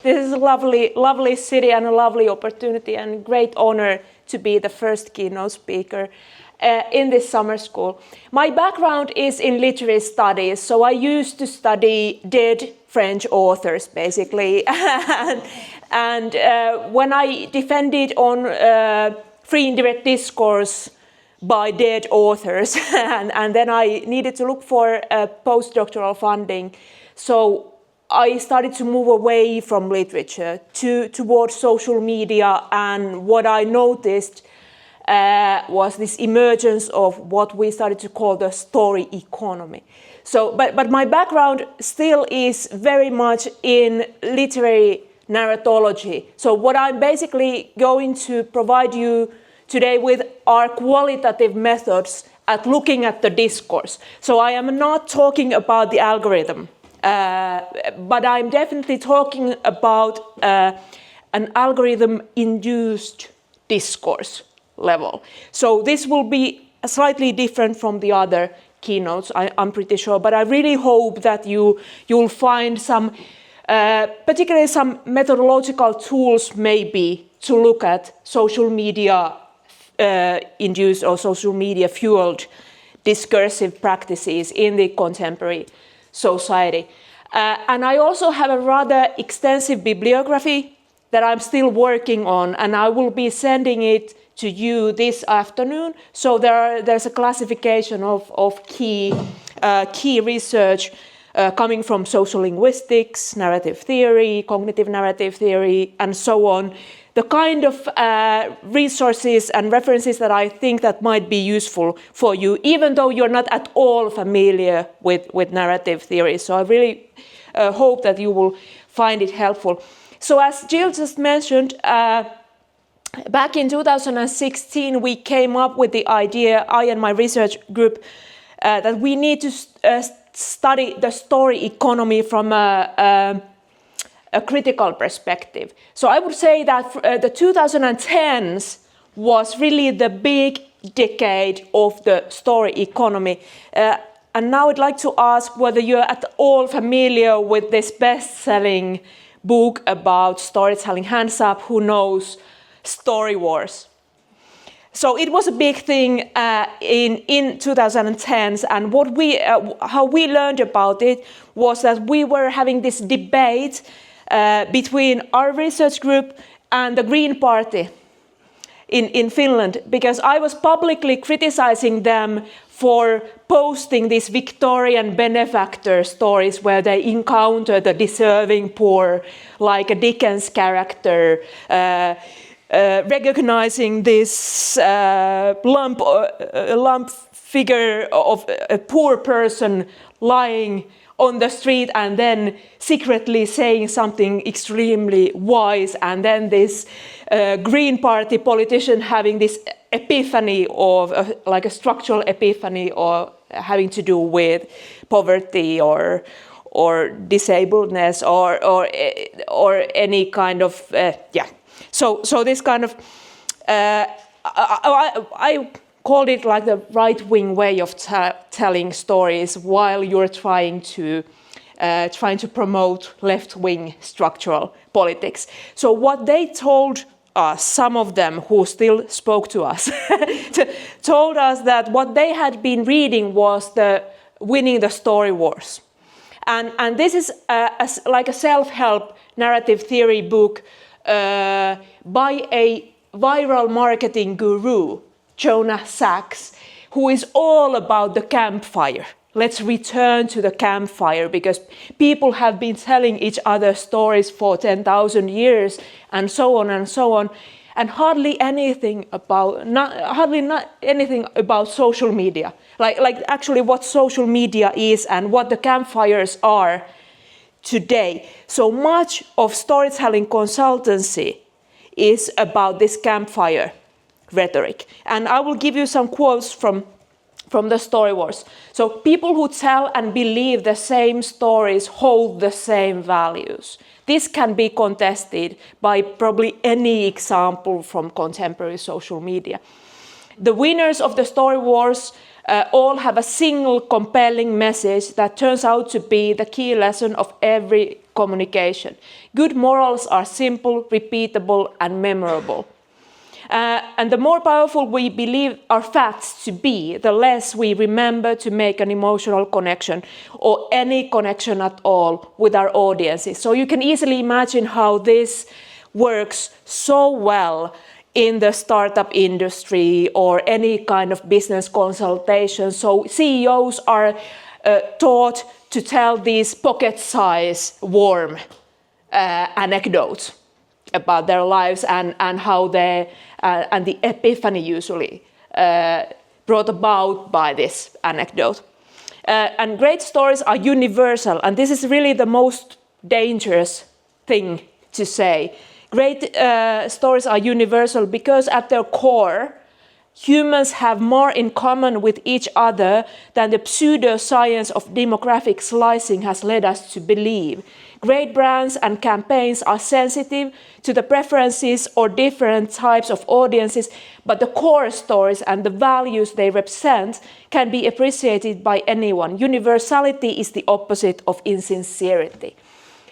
This is a lovely city and a lovely opportunity and great honor to be the first keynote speaker in this summer school. My background is in literary studies, so I used to study dead French authors, basically. and when I defended on free indirect discourse by dead authors, and then I needed to look for postdoctoral funding, so I started to move away from literature towards social media, and what I noticed was this emergence of what we started to call the story economy. So, but my background still is very much in literary narratology. So what I'm basically going to provide you today with are qualitative methods at looking at the discourse. So I am not talking about the algorithm, but I'm definitely talking about an algorithm-induced discourse level. So this will be slightly different from the other keynotes, I'm pretty sure, but I really hope that you'll find some, particularly some methodological tools maybe to look at social media induced or social media fueled discursive practices in the contemporary society. And I also have a rather extensive bibliography that I'm still working on, and I will be sending it to you this afternoon. So there's a classification of key research coming from social linguistics, narrative theory, cognitive narrative theory, and so on. The kind of resources and references that I think that might be useful for you, even though you're not at all familiar with narrative theory. So I really hope that you will find it helpful. So as Jill just mentioned, back in 2016, we came up with the idea, I and my research group, that we need to study the story economy from a critical perspective. So I would say that the 2010s was really the big decade of the story economy. And now I'd like to ask whether you're at all familiar with this best-selling book about storytelling. Hands up, who knows Story Wars? So it was a big thing in 2010s, and what how we learned about it was that we were having this debate between our research group and the Green Party in Finland, because I was publicly criticizing them for posting these Victorian benefactor stories where they encounter the deserving poor, like a Dickens character, recognizing this lump figure of a poor person lying on the street and then secretly saying something extremely wise, and then this Green Party politician having this epiphany of like a structural epiphany or having to do with poverty or disabledness or any kind of So this kind of I called it like the right-wing way of telling stories while you're trying to promote left-wing structural politics. So what they told us, some of them who still spoke to us, told us that what they had been reading was Winning the Story Wars. And this is like a self-help narrative theory book by a viral marketing guru, Jonah Sachs, who is all about the campfire. Let's return to the campfire because people have been telling each other stories for 10,000 years and so on and so on, and hardly anything about social media, like actually what social media is and what the campfires are today. So much of storytelling consultancy is about this campfire rhetoric. And I will give you some quotes from the Story Wars. So people who tell and believe the same stories hold the same values. This can be contested by probably any example from contemporary social media. The winners of the Story Wars all have a single compelling message that turns out to be the key lesson of every communication. Good morals are simple, repeatable, and memorable. And the more powerful we believe our facts to be, the less we remember to make an emotional connection or any connection at all with our audiences. So you can easily imagine how this works so well in the startup industry or any kind of business consultation. So CEOs are taught to tell these pocket-sized, warm anecdotes about their lives and how they and the epiphany usually brought about by this anecdote. And great stories are universal, and this is really the most dangerous thing to say. Great stories are universal because at their core, humans have more in common with each other than the pseudoscience of demographic slicing has led us to believe. Great brands and campaigns are sensitive to the preferences or different types of audiences, but the core stories and the values they represent can be appreciated by anyone. Universality is the opposite of insincerity.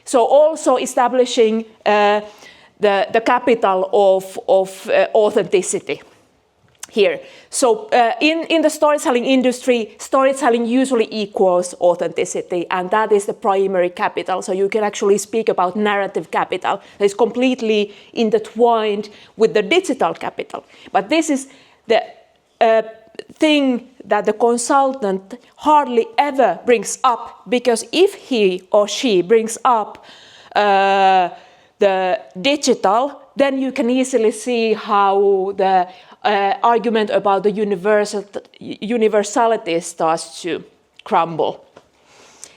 So also establishing the capital of authenticity here. So in the storytelling industry, storytelling usually equals authenticity, and that is the primary capital. So you can actually speak about narrative capital that is completely intertwined with the digital capital. But this is the thing that the consultant hardly ever brings up, because if he or she brings up the digital, then you can easily see how the argument about the universality starts to crumble.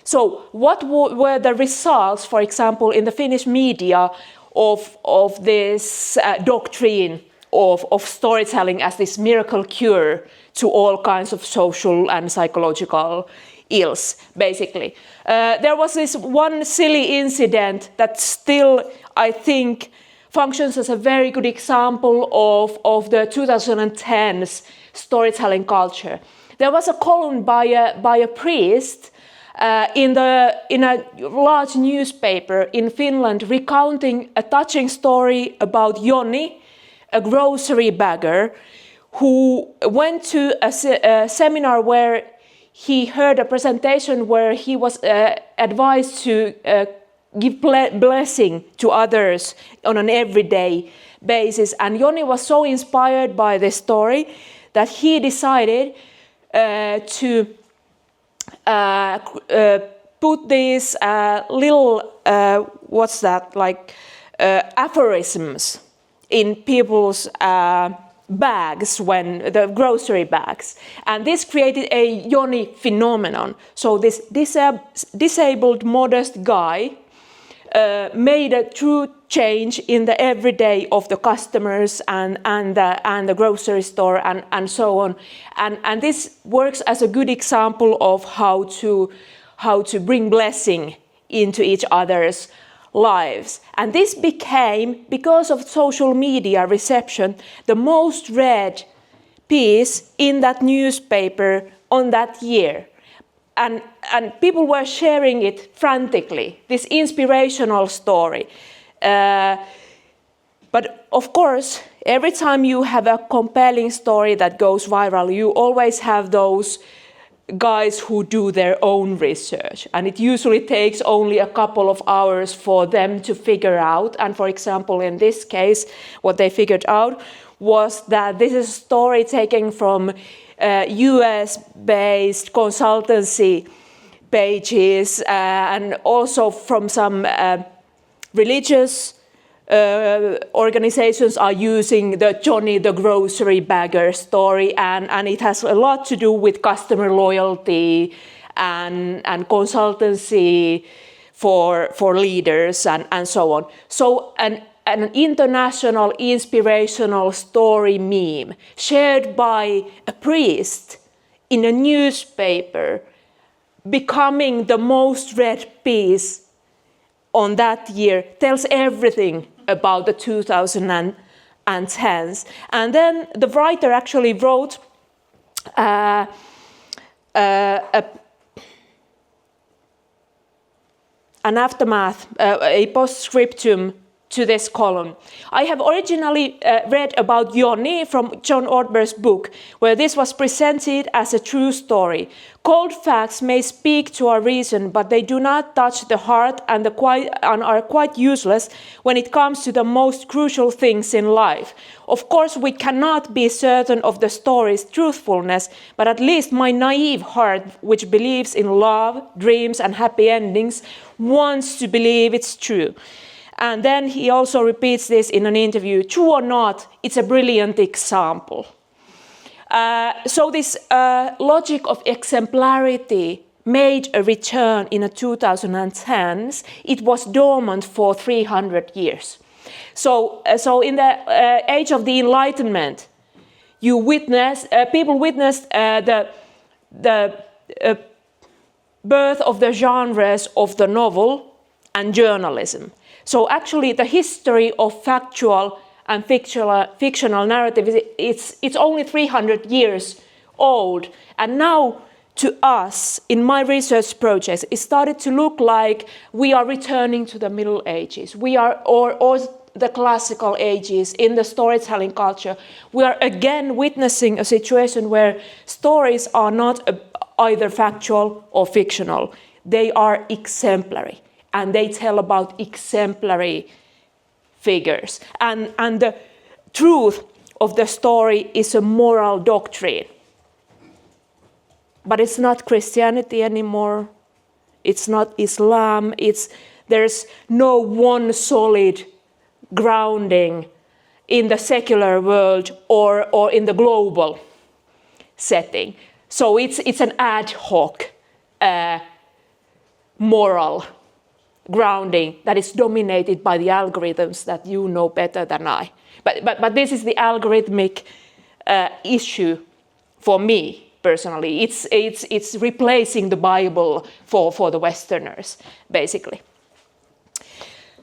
So what were the results, for example, in the Finnish media of this doctrine of storytelling as this miracle cure to all kinds of social and psychological ills, basically? There was this one silly incident that still, I think, functions as a very good example of the 2010s storytelling culture. There was a column by a priest in a large newspaper in Finland recounting a touching story about Joni, a grocery bagger, who went to a seminar where he heard a presentation where he was advised to give blessing to others on an everyday basis. And Joni was so inspired by this story that he decided to put these little, aphorisms in people's bags, when the grocery bags. And this created a Joni phenomenon. So this disabled, modest guy made a true change in the everyday of the customers and the grocery store and so on. And this works as a good example of how to bring blessing into each other's lives. And this became, because of social media reception, the most read piece in that newspaper on that year. And people were sharing it frantically, this inspirational story. But of course, every time you have a compelling story that goes viral, you always have those guys who do their own research. And it usually takes only a couple of hours for them to figure out. And for example, in this case, what they figured out was that this is a story taken from US-based consultancy pages and also from some religious organizations are using the Johnny the grocery bagger story, and it has a lot to do with customer loyalty and consultancy for leaders and so on. So an international inspirational story meme shared by a priest in a newspaper becoming the most read piece on that year tells everything about the 2010s. And then the writer actually wrote an aftermath, a postscriptum to this column. I have originally read about Joni from John Ortberg's book, where this was presented as a true story. Cold facts may speak to our reason, but they do not touch the heart and are quite useless when it comes to the most crucial things in life. Of course, we cannot be certain of the story's truthfulness, but at least my naive heart, which believes in love, dreams, and happy endings, wants to believe it's true. And then he also repeats this in an interview. True or not, it's a brilliant example. So this logic of exemplarity made a return in the 2010s. It was dormant for 300 years. So in the age of the Enlightenment, people witnessed the birth of the genres of the novel and journalism. So actually the history of factual and fictional narrative, it's only 300 years old. And now to us, in my research projects, it started to look like we are returning to the Middle Ages. We are, or the classical ages in the storytelling culture. We are again witnessing a situation where stories are not either factual or fictional. They are exemplary. And they tell about exemplary figures. And the truth of the story is a moral doctrine. But it's not Christianity anymore. It's not Islam. There's no one solid grounding in the secular world or in the global setting. So it's an ad hoc moral grounding that is dominated by the algorithms that you know better than I. But this is the algorithmic issue for me personally. It's replacing the Bible for the Westerners, basically.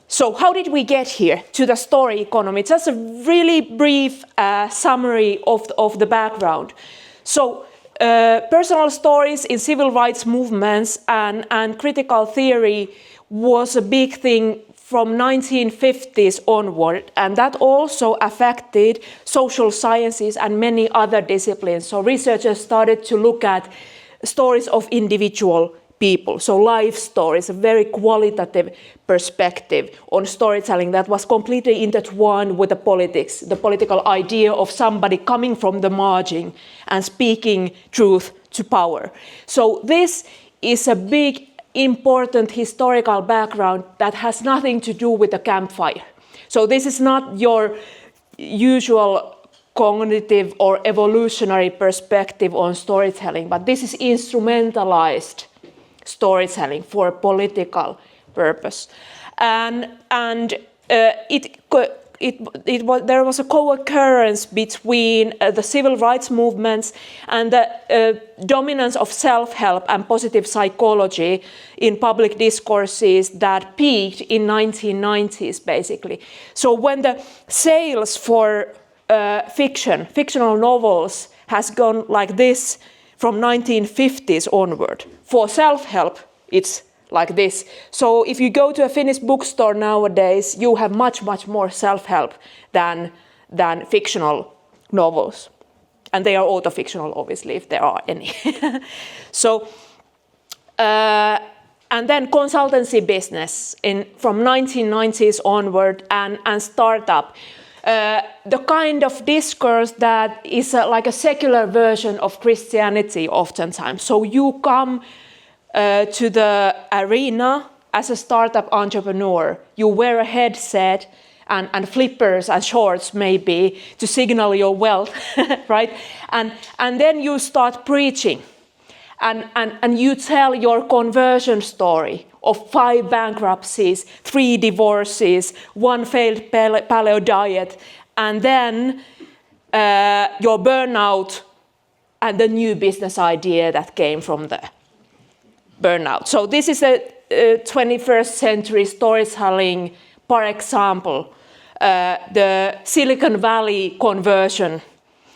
So how did we get here to the story economy? Just a really brief summary of the background. So personal stories in civil rights movements and critical theory was a big thing from 1950s onward, and that also affected social sciences and many other disciplines. So researchers started to look at stories of individual people, so life stories, a very qualitative perspective on storytelling that was completely intertwined with the politics, the political idea of somebody coming from the margin and speaking truth to power. So this is a big important historical background that has nothing to do with the campfire. So this is not your usual cognitive or evolutionary perspective on storytelling, but this is instrumentalized storytelling for a political purpose. There was a co-occurrence between the civil rights movements and the dominance of self-help and positive psychology in public discourses that peaked in 1990s, basically. So when the sales for fictional novels has gone like this from 1950s onward, for self-help, it's like this. So if you go to a Finnish bookstore nowadays, you have much more self-help than fictional novels. And they are auto-fictional, obviously, if there are any. So, and then consultancy business from 1990s onward and startup. The kind of discourse that is like a secular version of Christianity oftentimes. So you come to the arena as a startup entrepreneur. You wear a headset and flippers and shorts maybe to signal your wealth, right? And then you start preaching and you tell your conversion story of 5 bankruptcies, 3 divorces, 1 failed paleo diet, and then your burnout and the new business idea that came from the burnout. So this is a 21st century storytelling, for example, the Silicon Valley conversion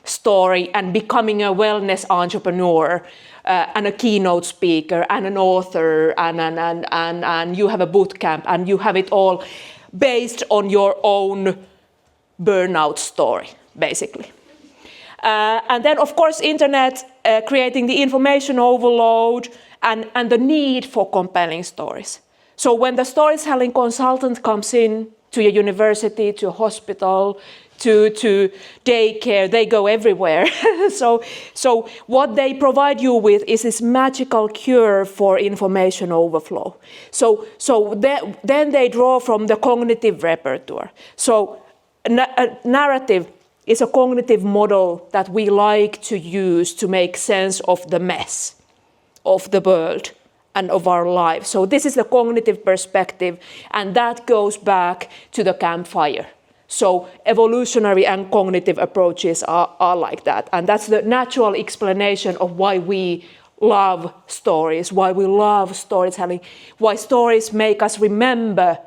story and becoming a wellness entrepreneur and a keynote speaker and an author and you have a boot camp and you have it all based on your own burnout story, basically. And then, of course, internet creating the information overload and the need for compelling stories. So when the storytelling consultant comes in to a university, to a hospital, to daycare, they go everywhere. so what they provide you with is this magical cure for information overflow. So then they draw from the cognitive repertoire. So narrative is a cognitive model that we like to use to make sense of the mess of the world and of our lives. So this is the cognitive perspective, and that goes back to the campfire. So evolutionary and cognitive approaches are like that. And that's the natural explanation of why we love stories, why we love storytelling, why stories make us remember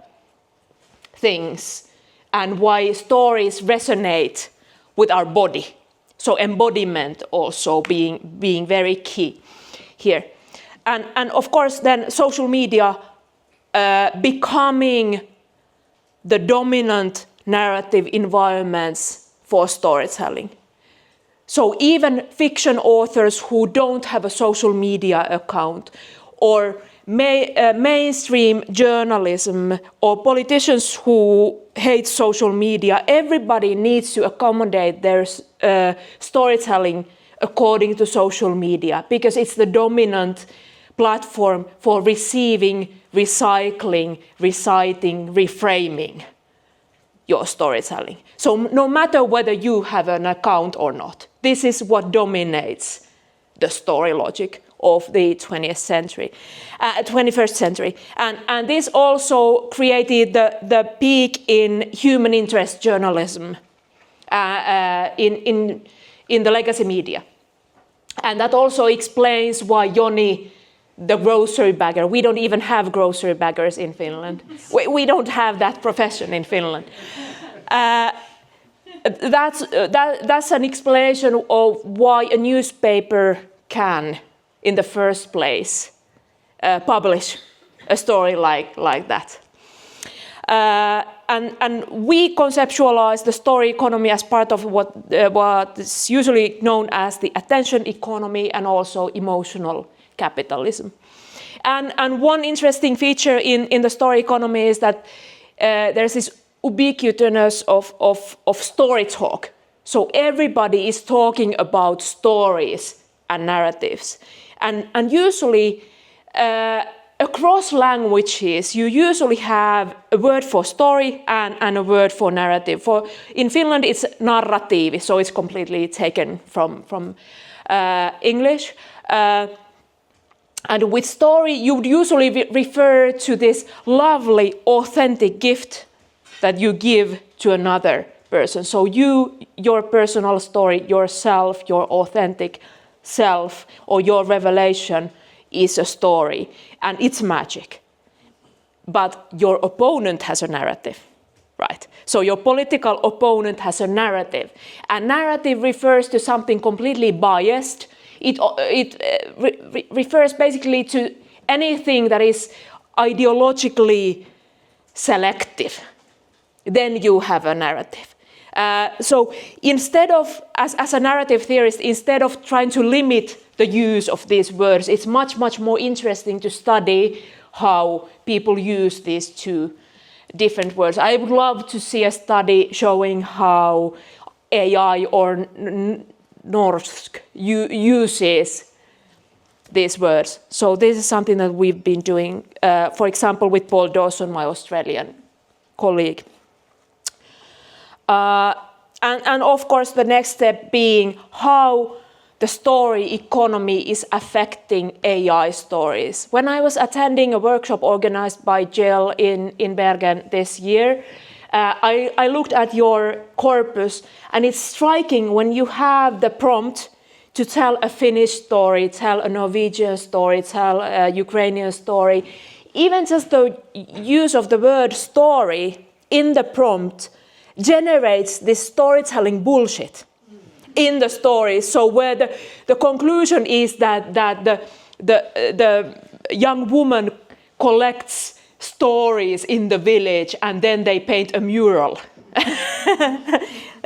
things, and why stories resonate with our body. So embodiment also being very key here. And of course then social media becoming the dominant narrative environments for storytelling. So even fiction authors who don't have a social media account, or mainstream journalism, or politicians who hate social media, everybody needs to accommodate their storytelling according to social media, because it's the dominant platform for receiving, recycling, reciting, reframing your storytelling. So no matter whether you have an account or not, this is what dominates the story logic of the 21st century. And this also created the peak in human interest journalism in the legacy media. And that also explains why Joni, the grocery bagger, we don't even have grocery baggers in Finland. We don't have that profession in Finland. That's an explanation of why a newspaper can, in the first place, publish a story like that. And we conceptualize the story economy as part of what is usually known as the attention economy and also emotional capitalism. And one interesting feature in the story economy is that there's this ubiquitousness of story talk. So everybody is talking about stories and narratives. And usually across languages, you usually have a word for story and a word for narrative. In Finland, it's narrative, so it's completely taken from English. And with story, you would usually refer to this lovely, authentic gift that you give to another person. So your personal story, yourself, your authentic self, or your revelation is a story, and it's magic. But your opponent has a narrative, right? So your political opponent has a narrative. And narrative refers to something completely biased. It refers basically to anything that is ideologically selective. Then you have a narrative. So instead of, as a narrative theorist, instead of trying to limit the use of these words, it's much, much more interesting to study how people use these two different words. I would love to see a study showing how AI or Norsk uses these words. So this is something that we've been doing, for example, with Paul Dawson, my Australian colleague. And of course, the next step being how the story economy is affecting AI stories. When I was attending a workshop organized by JEL in Bergen this year, I looked at your corpus, and it's striking when you have the prompt to tell a Finnish story, tell a Norwegian story, tell a Ukrainian story. Even just the use of the word story in the prompt generates this storytelling bullshit. in the story. So where the conclusion is that the young woman collects stories in the village and then they paint a mural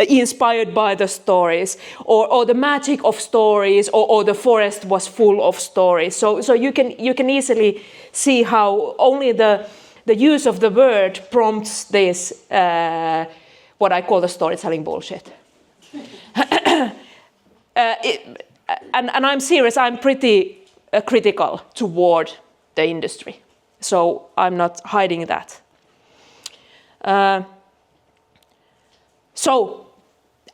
inspired by the stories, or the magic of stories, or the forest was full of stories. So you can easily see how only the use of the word prompts this what I call the storytelling bullshit. And I'm serious, I'm pretty critical toward the industry. So I'm not hiding that. So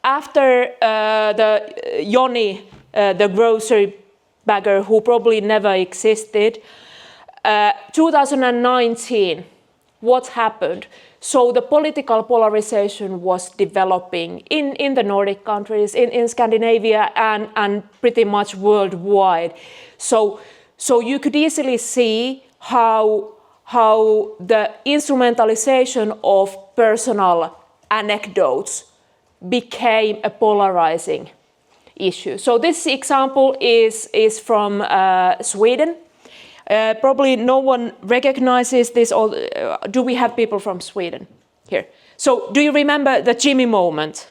after the Joni, the grocery bagger who probably never existed, 2019, what happened? So the political polarization was developing in the Nordic countries, in Scandinavia, and pretty much worldwide. So you could easily see how the instrumentalization of personal anecdotes became a polarizing issue. So this example is from Sweden. Probably no one recognizes this. Or do we have people from Sweden here? So do you remember the Jimmy moment?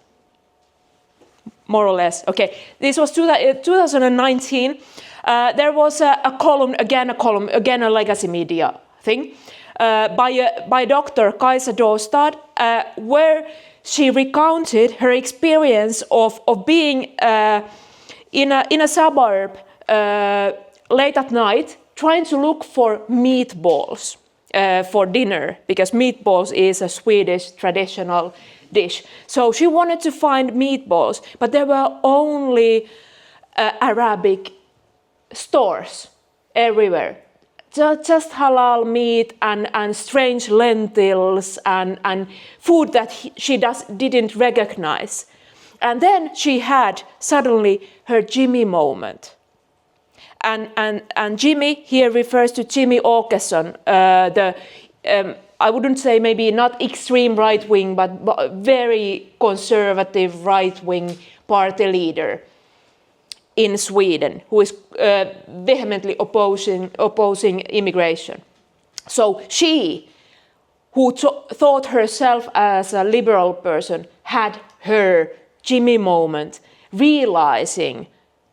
More or less. Okay. This was 2019. There was a column, again a legacy media thing, by Dr. Kaisa Dostad, where she recounted her experience of being in a suburb late at night, trying to look for meatballs for dinner, because meatballs is a Swedish traditional dish. So she wanted to find meatballs, but there were only Arabic stores everywhere. Just halal meat and strange lentils and food that she didn't recognize. And then she had suddenly her Jimmy moment. And Jimmy here refers to Jimmy Åkesson, I wouldn't say maybe not extreme right-wing, but very conservative right-wing party leader in Sweden, who is vehemently opposing immigration. So she, who thought herself as a liberal person, had her Jimmy moment, realizing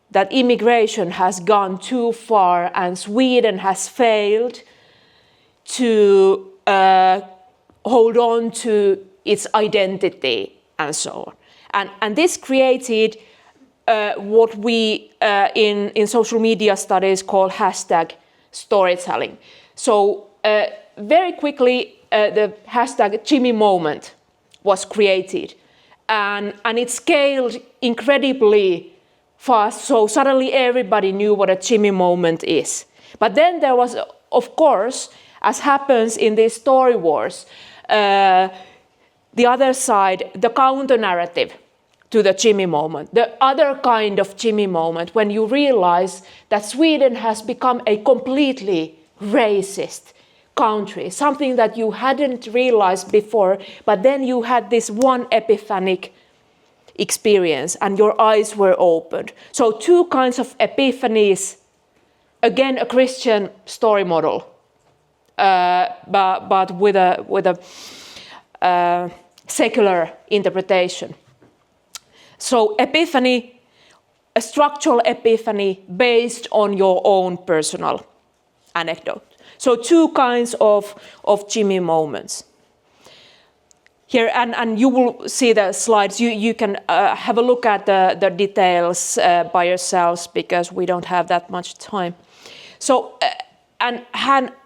that immigration has gone too far and Sweden has failed to hold on to its identity and so on. And this created what we in social media studies call hashtag storytelling. So very quickly the hashtag Jimmy moment was created, and it scaled incredibly fast, so suddenly everybody knew what a Jimmy moment is. But then there was, of course, as happens in these story wars, the other side, the counter-narrative to the Jimmy moment, the other kind of Jimmy moment, when you realize that Sweden has become a completely racist country, something that you hadn't realized before, but then you had this one epiphanic experience and your eyes were opened. So two kinds of epiphanies, again a Christian story model, but with a secular interpretation. So epiphany, a structural epiphany based on your own personal anecdote. So two kinds of Jimmy moments. Here, and you will see the slides. You can have a look at the details by yourselves, because we don't have that much time. So, and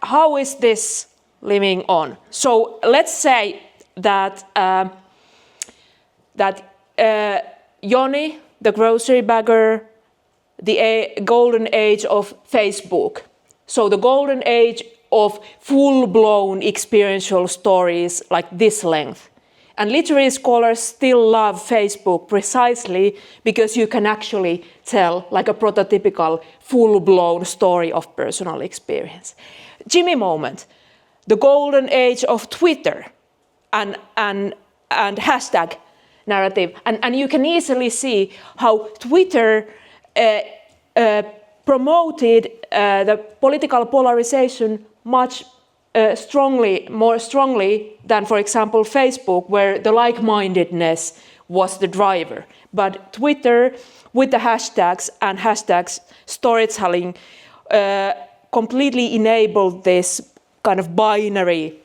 how is this living on? So let's say that Joni, the grocery bagger, the golden age of Facebook. So the golden age of full-blown experiential stories like this length. And literary scholars still love Facebook precisely because you can actually tell like a prototypical full-blown story of personal experience. Jimmy moment, the golden age of Twitter and hashtag narrative. And you can easily see how Twitter promoted the political polarization much more strongly than, for example, Facebook, where the like-mindedness was the driver. But Twitter, with the hashtags and hashtags storytelling, completely enabled this kind of binary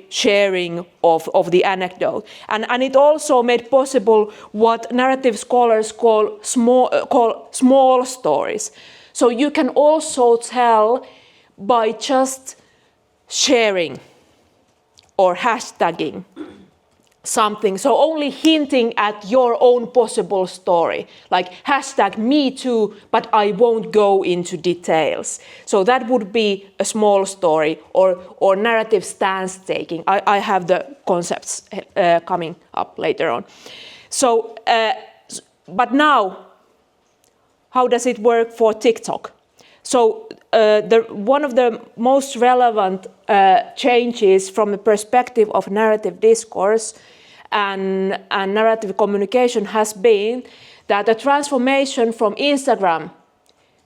sharing of the anecdote. And it also made possible what narrative scholars call small stories. So you can also tell by just sharing or hashtagging something, so only hinting at your own possible story, like hashtag me too, but I won't go into details. So that would be a small story or narrative stance taking. I have the concepts coming up later on. So, but now, how does it work for TikTok? So one of the most relevant changes from the perspective of narrative discourse and narrative communication has been that the transformation from Instagram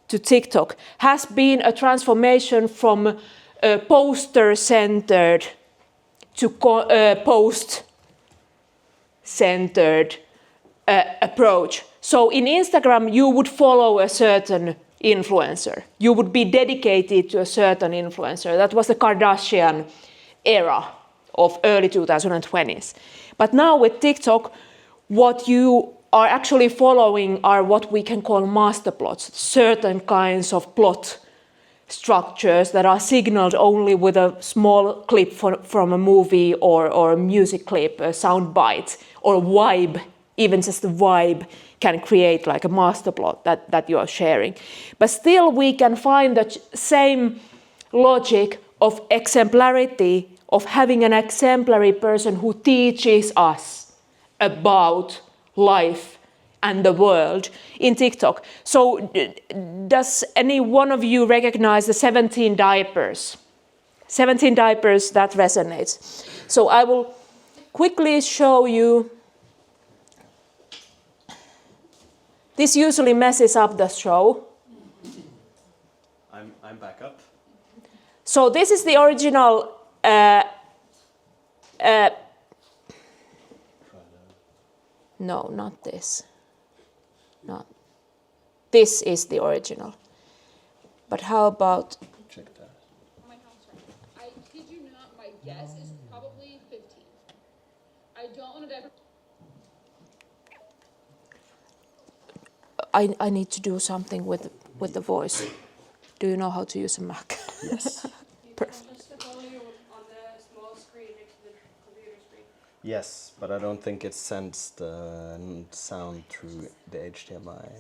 to TikTok has been a transformation from poster-centered to post-centered approach. So in Instagram, you would follow a certain influencer. You would be dedicated to a certain influencer. That was the Kardashian era of early 2020s. But now with TikTok, what you are actually following are what we can call master plots, certain kinds of plot structures that are signaled only with a small clip from a movie or a music clip, a sound bite, or vibe. Even just the vibe can create like a master plot that you are sharing. But still we can find the same logic of exemplarity, of having an exemplary person who teaches us about life and the world in TikTok. So does any one of you recognize the 17 diapers? 17 diapers, that resonates. So I will quickly show you. This usually messes up the show. I'm back up. So this is the original. No, not this. No, this is the original. But how about? Check that. My house right. I kid you not. My guess is probably 15. I don't want to diaper. I need to do something with the voice. Do you know how to use a Mac? Yes. Perfect. Adjust the volume on the small screen next to the computer screen. Yes, but I don't think it sends the sound through the HDMI.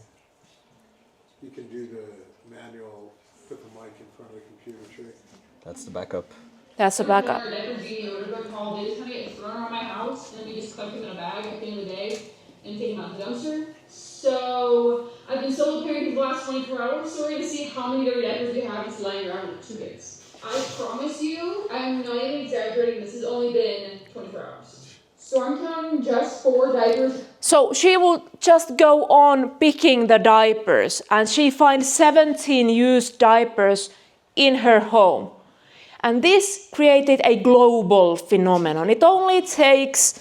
You can do the manual, put the mic in front of the computer trick. That's the backup. That's a backup. Our diapers being ordered by Paul, they just kind of get thrown around my house, and we just collect them in a bag at the end of the day and take them out the dumpster. So I've been solo parenting for the last 24 hours, so we're going to see how many dirty diapers we have just lying around with 2 kids. I promise you, I'm not even exaggerating, this has only been 24 hours. So I'm counting just 4 diapers. So she will just go on picking the diapers, and she finds 17 used diapers in her home. And this created a global phenomenon. It only takes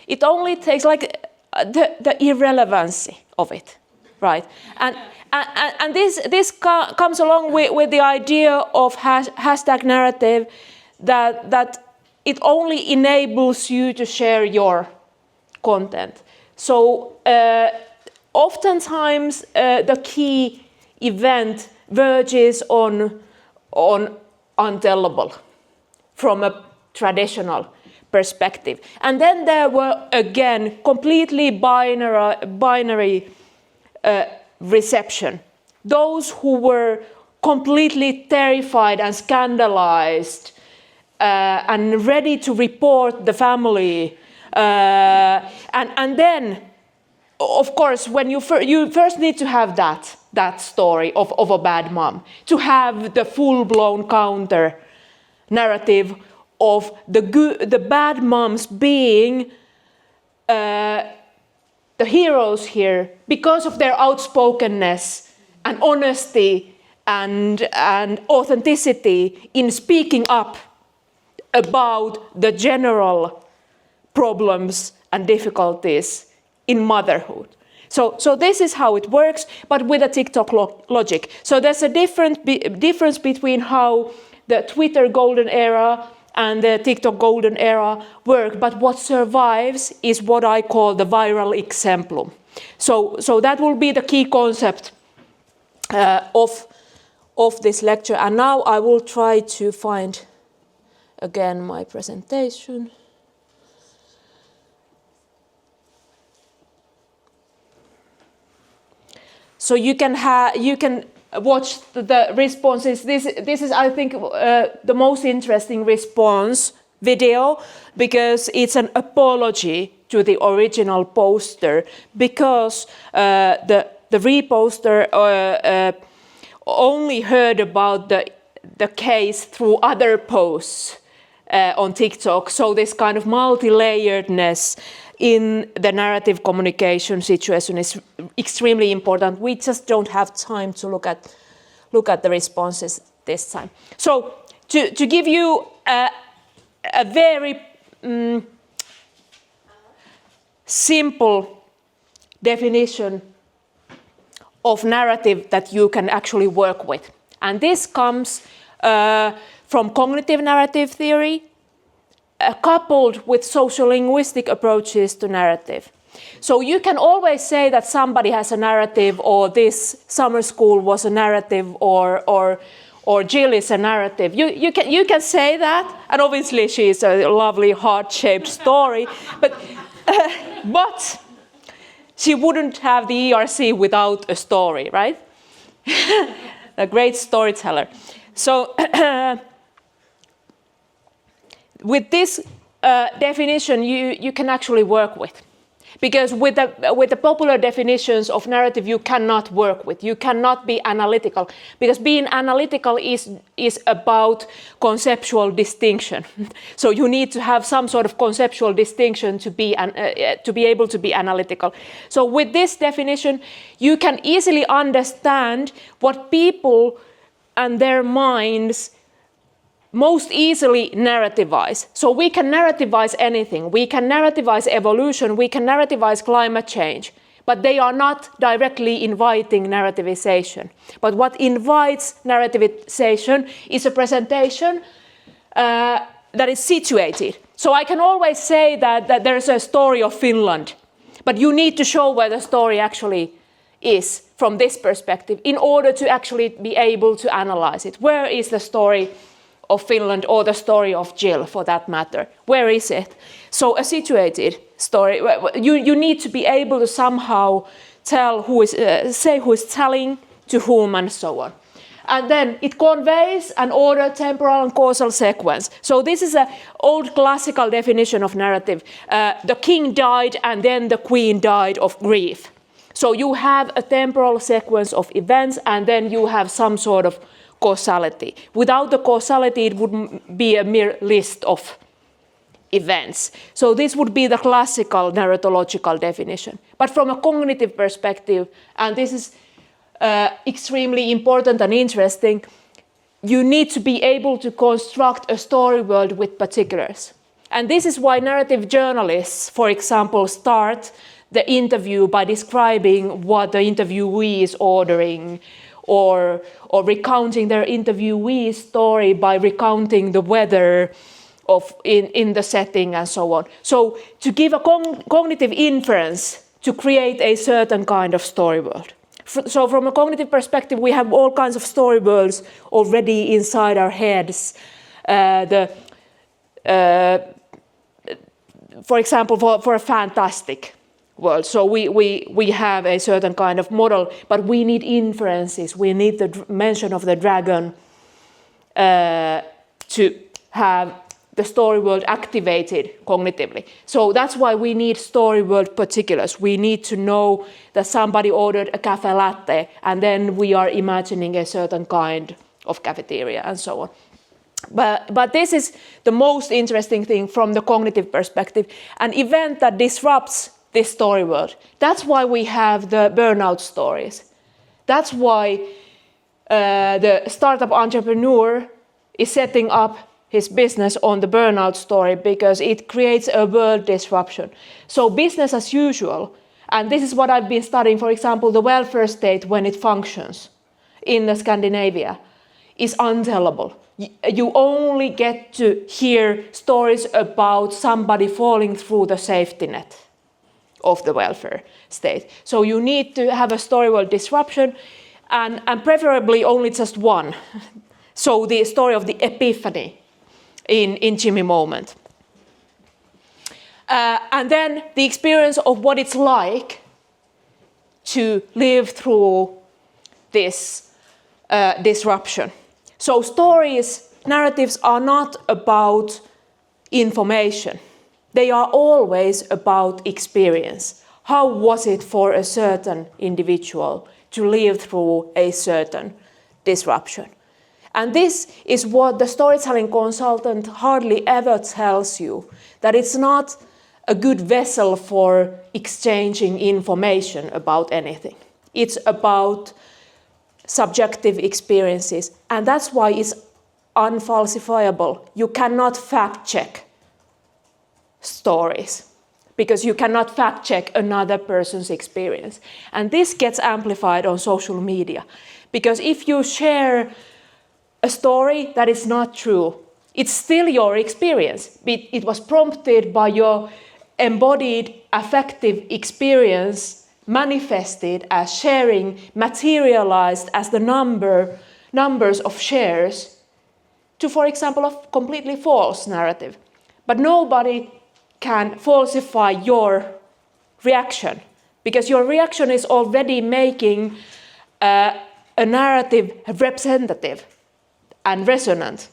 like the irrelevancy of it, right? And this comes along with the idea of hashtag narrative that it only enables you to share your content. So oftentimes the key event verges on untellable from a traditional perspective. And then there were again completely binary reception. Those who were completely terrified and scandalized and ready to report the family. And then, of course, when you first need to have that story of a bad mom, to have the full-blown counter narrative of the bad moms being the heroes here, because of their outspokenness and honesty and authenticity in speaking up about the general problems and difficulties in motherhood. So this is how it works, but with a TikTok logic. So there's a difference between how the Twitter golden era and the TikTok golden era work, but what survives is what I call the viral exemplum. So that will be the key concept of this lecture. And now I will try to find again my presentation. So you can watch the responses. This is, I think, the most interesting response video, because it's an apology to the original poster, because the reposter only heard about the case through other posts on TikTok. So this kind of multi-layeredness in the narrative communication situation is extremely important. We just don't have time to look at the responses this time. So to give you a very simple definition of narrative that you can actually work with. And this comes from cognitive narrative theory, coupled with sociolinguistic approaches to narrative. So you can always say that somebody has a narrative, or this summer school was a narrative, or Jill is a narrative. You can say that, and obviously she's a lovely heart-shaped story, but she wouldn't have the ERC without a story, right? A great storyteller. So with this definition, you can actually work with, because with the popular definitions of narrative, you cannot work with. You cannot be analytical, because being analytical is about conceptual distinction. So you need to have some sort of conceptual distinction to be able to be analytical. So with this definition, you can easily understand what people and their minds most easily narrativize. So we can narrativize anything. We can narrativize evolution, we can narrativize climate change, but they are not directly inviting narrativization. But what invites narrativization is a presentation that is situated. So I can always say that there's a story of Finland, but you need to show where the story actually is from this perspective in order to actually be able to analyze it. Where is the story of Finland, or the story of Jill, for that matter? Where is it? So a situated story. You need to be able to somehow tell say who is telling to whom, and so on. And then it conveys an order, temporal and causal sequence. So this is an old classical definition of narrative. The king died, and then the queen died of grief. So you have a temporal sequence of events, and then you have some sort of causality. Without the causality, it would be a mere list of events. So this would be the classical narratological definition. But from a cognitive perspective, and this is extremely important and interesting, you need to be able to construct a story world with particulars. And this is why narrative journalists, for example, start the interview by describing what the interviewee is ordering, or recounting their interviewee's story by recounting the weather in the setting, and so on. So to give a cognitive inference to create a certain kind of story world. So from a cognitive perspective, we have all kinds of story worlds already inside our heads. For example, for a fantastic world. So we have a certain kind of model, but we need inferences. We need the mention of the dragon to have the story world activated cognitively. So that's why we need story world particulars. We need to know that somebody ordered a cafe latte, and then we are imagining a certain kind of cafeteria, and so on. But this is the most interesting thing from the cognitive perspective, an event that disrupts this story world. That's why we have the burnout stories. That's why the startup entrepreneur is setting up his business on the burnout story, because it creates a world disruption. So business as usual, and this is what I've been studying, for example, the welfare state when it functions in the Scandinavia is untellable. You only get to hear stories about somebody falling through the safety net of the welfare state. So you need to have a story world disruption, and preferably only just one. So the story of the epiphany in Jimmy Moment. And then the experience of what it's like to live through this disruption. So stories, narratives are not about information. They are always about experience. How was it for a certain individual to live through a certain disruption? And this is what the storytelling consultant hardly ever tells you, that it's not a good vessel for exchanging information about anything. It's about subjective experiences, and that's why it's unfalsifiable. You cannot fact check stories, because you cannot fact check another person's experience. And this gets amplified on social media, because if you share a story that is not true, it's still your experience. It was prompted by your embodied affective experience, manifested as sharing, materialized as the numbers of shares to, for example, a completely false narrative. But nobody can falsify your reaction, because your reaction is already making a narrative representative and resonant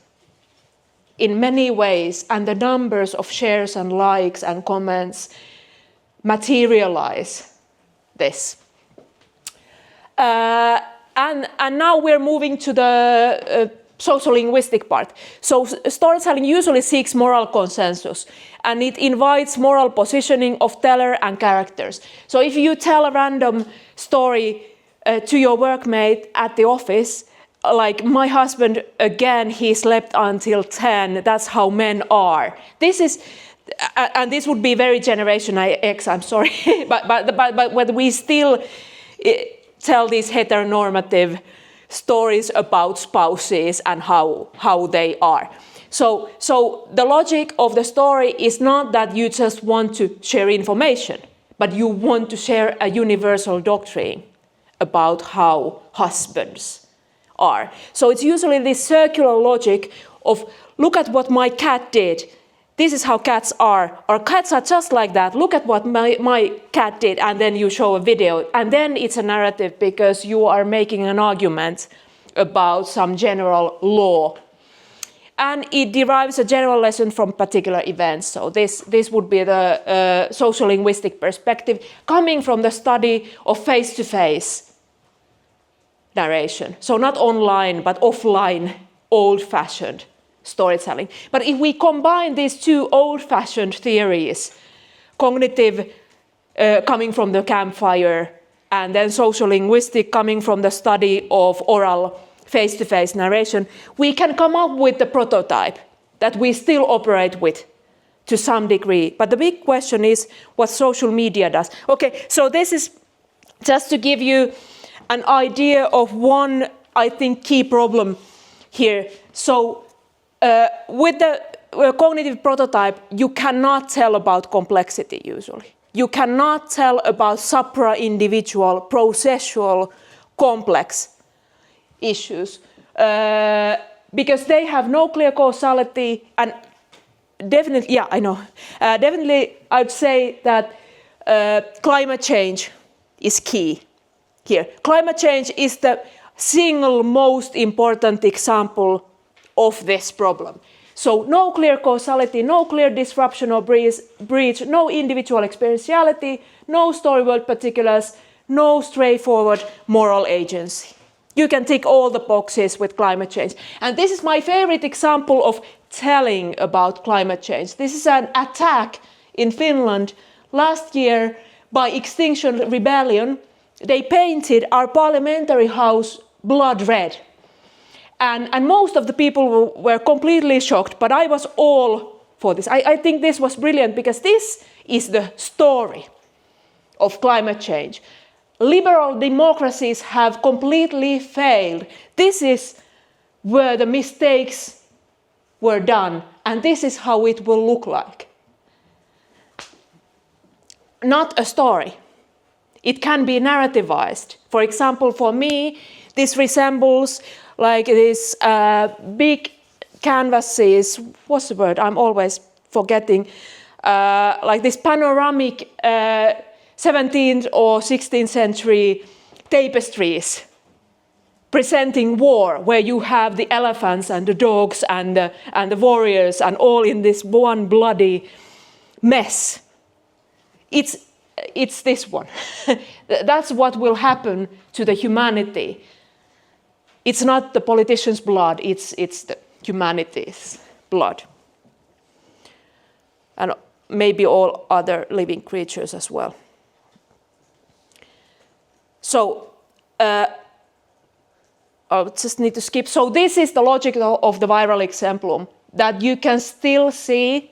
in many ways, and the numbers of shares and likes and comments materialize this. And now we're moving to the social linguistic part. So storytelling usually seeks moral consensus, and it invites moral positioning of teller and characters. So if you tell a random story to your workmate at the office, like, my husband, again, he slept until 10, that's how men are. This is, and this would be very Generation X, I'm sorry, but we still tell these heteronormative stories about spouses and how they are. So the logic of the story is not that you just want to share information, but you want to share a universal doctrine about how husbands are. So it's usually this circular logic of, look at what my cat did. This is how cats are. Our cats are just like that. Look at what my cat did. And then you show a video. And then it's a narrative, because you are making an argument about some general law. And it derives a general lesson from particular events. So this would be the social linguistic perspective coming from the study of face-to-face narration. So not online, but offline, old-fashioned storytelling. But if we combine these two old-fashioned theories, cognitive coming from the campfire, and then social linguistic coming from the study of oral face-to-face narration, we can come up with the prototype that we still operate with to some degree. But the big question is what social media does. Okay, so this is just to give you an idea of one, I think, key problem here. So with the cognitive prototype, you cannot tell about complexity usually. You cannot tell about supra-individual, processual, complex issues, because they have no clear causality, and definitely, yeah, I know. Definitely, I'd say that climate change is key here. Climate change is the single most important example of this problem. So no clear causality, no clear disruption or breach, no individual experientiality, no story world particulars, no straightforward moral agency. You can tick all the boxes with climate change. And this is my favorite example of telling about climate change. This is an attack in Finland last year by Extinction Rebellion. They painted our parliamentary house blood red. And most of the people were completely shocked, but I was all for this. I think this was brilliant because this is the story of climate change. Liberal democracies have completely failed. This is where the mistakes were done, and this is how it will look like. Not a story. It can be narrativized. For example, for me, this resembles like this big canvases, what's the word? I'm always forgetting. Like this panoramic 17th or 16th century tapestries presenting war, where you have the elephants and the dogs and the warriors and all in this one bloody mess. It's this one. That's what will happen to the humanity. It's not the politicians' blood, it's the humanity's blood. And maybe all other living creatures as well. So, I'll just need to skip. So this is the logic of the viral exemplum, that you can still see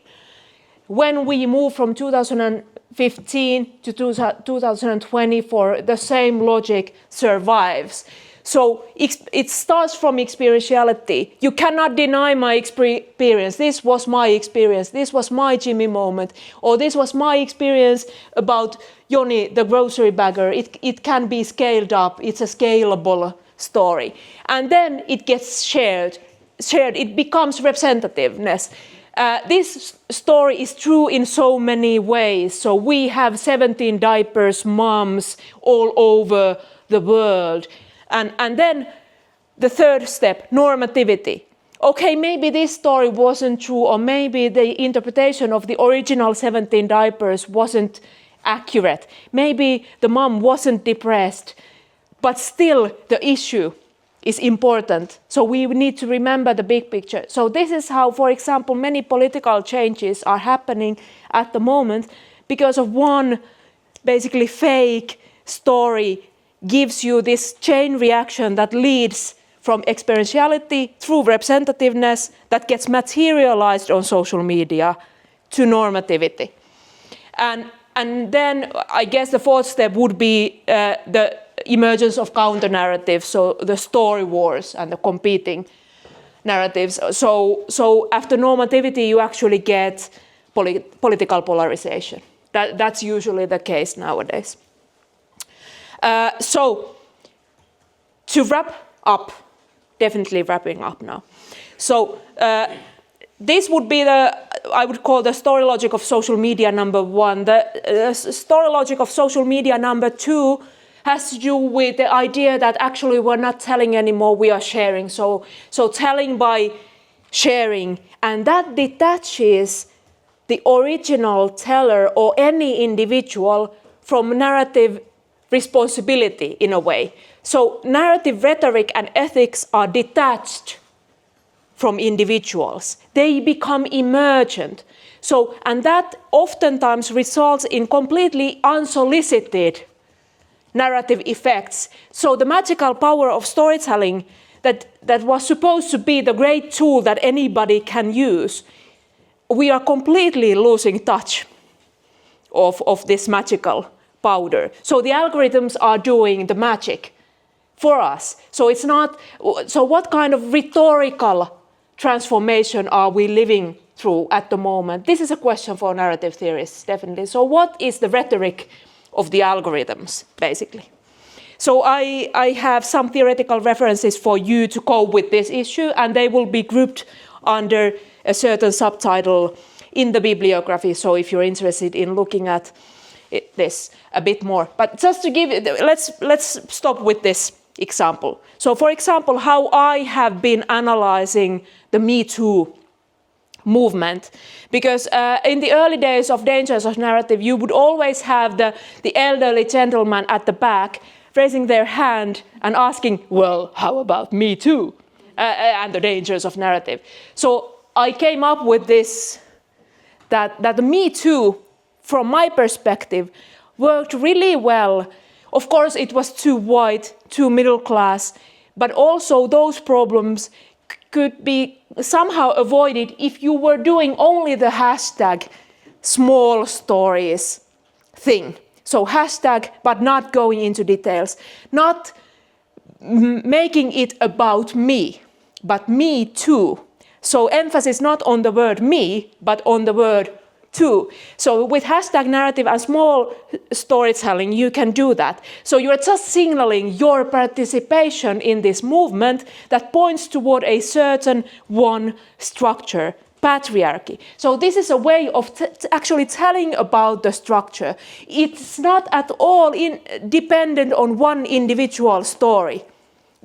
when we move from 2015 to 2024, the same logic survives. So it starts from experientiality. You cannot deny my experience. This was my experience. This was my Jimmy moment. Or this was my experience about Joni, the grocery bagger. It can be scaled up. It's a scalable story. And then it gets shared. It becomes representativeness. This story is true in so many ways. So we have 17 diapers moms all over the world. And then the third step, normativity. Okay, maybe this story wasn't true, or maybe the interpretation of the original 17 diapers wasn't accurate. Maybe the mom wasn't depressed, but still the issue is important. So we need to remember the big picture. So this is how, for example, many political changes are happening at the moment because of one basically fake story gives you this chain reaction that leads from experientiality through representativeness that gets materialized on social media to normativity. And then I guess the fourth step would be the emergence of counter-narratives, so the story wars and the competing narratives. So after normativity, you actually get political polarization. That's usually the case nowadays. So, to wrap up, definitely wrapping up now. So, this would be I would call the story logic of social media number one. The story logic of social media number two has to do with the idea that actually we're not telling anymore, we are sharing. So telling by sharing, and that detaches the original teller or any individual from narrative responsibility in a way. So narrative rhetoric and ethics are detached from individuals. They become emergent. And that oftentimes results in completely unsolicited narrative effects. So the magical power of storytelling that was supposed to be the great tool that anybody can use, we are completely losing touch of this magical powder. So the algorithms are doing the magic for us. So it's not. So what kind of rhetorical transformation are we living through at the moment? This is a question for narrative theorists, definitely. So what is the rhetoric of the algorithms, basically? So I have some theoretical references for you to cope with this issue, and they will be grouped under a certain subtitle in the bibliography. So if you're interested in looking at this a bit more. But just to give, let's stop with this example. So for example, how I have been analyzing the Me Too movement, because in the early days of Dangers of Narrative, you would always have the elderly gentleman at the back raising their hand and asking, well, how about me too? And the dangers of narrative. So I came up with this, that the Me Too, from my perspective, worked really well. Of course, it was too white, too middle class, but also those problems could be somehow avoided if you were doing only the hashtag small stories thing. So hashtag, but not going into details, not making it about me, but me too. So emphasis not on the word me, but on the word too. So with hashtag narrative and small storytelling, you can do that. So you're just signaling your participation in this movement that points toward a certain one structure, patriarchy. So this is a way of actually telling about the structure. It's not at all dependent on one individual story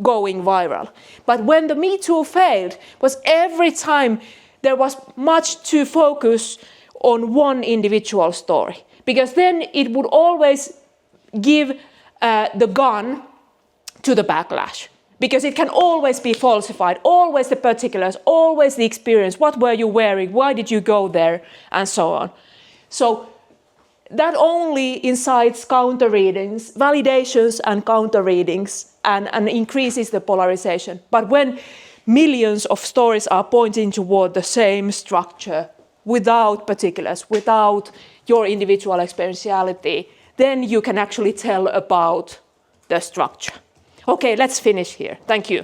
going viral. But when the Me Too failed, was every time there was much to focus on one individual story, because then it would always give the gun to the backlash, because it can always be falsified, always the particulars, always the experience, what were you wearing, why did you go there, and so on. So that only incites counter-readings, validations and counter-readings, and increases the polarization. But when millions of stories are pointing toward the same structure, without particulars, without your individual experientiality, then you can actually tell about the structure. Okay, let's finish here. Thank you.